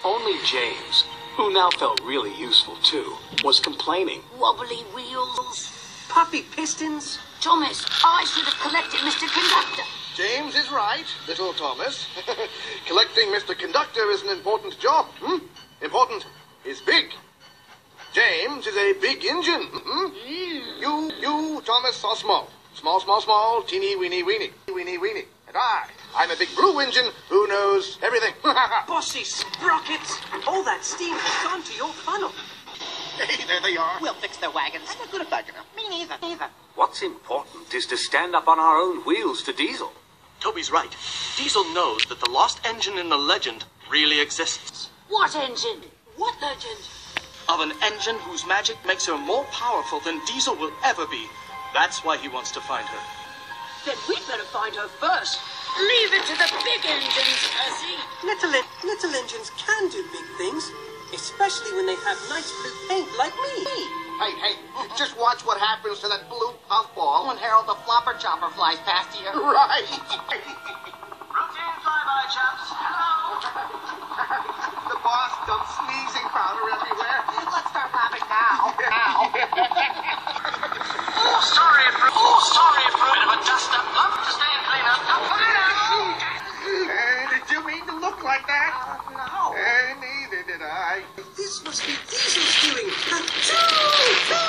Only James, who now felt really useful too, was complaining. Wobbly wheels. Puffy pistons. Thomas, I should have collected Mr. Conductor. James is right, little Thomas. Collecting Mr. Conductor is an important job. Important is big. James is a big engine. You, Thomas, are small. Small, teeny, weeny. And I'm a big blue engine who knows everything. Bossy sprockets. All that steam has gone to your funnel. Hey, there they are. We'll fix their wagons. I'm not good at that. Me neither. What's important is to stand up on our own wheels to Diesel. Toby's right. Diesel knows that the lost engine in the legend really exists. What engine? What legend? Of an engine whose magic makes her more powerful than Diesel will ever be. That's why he wants to find her. Then we'd better find her first. Leave it to the big engines, Percy. Little engines can do big things, especially when they have nice blue paint like me. Hey, just watch what happens to that blue puffball. When Harold the Flopper Chopper flies past you. Right. Routine flyby, chaps. Hello. The boss dumps sneezing powder everywhere. Let's start laughing now. Sorry, bit of a dust-up. Love to stay clean up. Now put it out. Did you mean to look like that? No. Neither did I. This must be Diesel's doing. Achoo!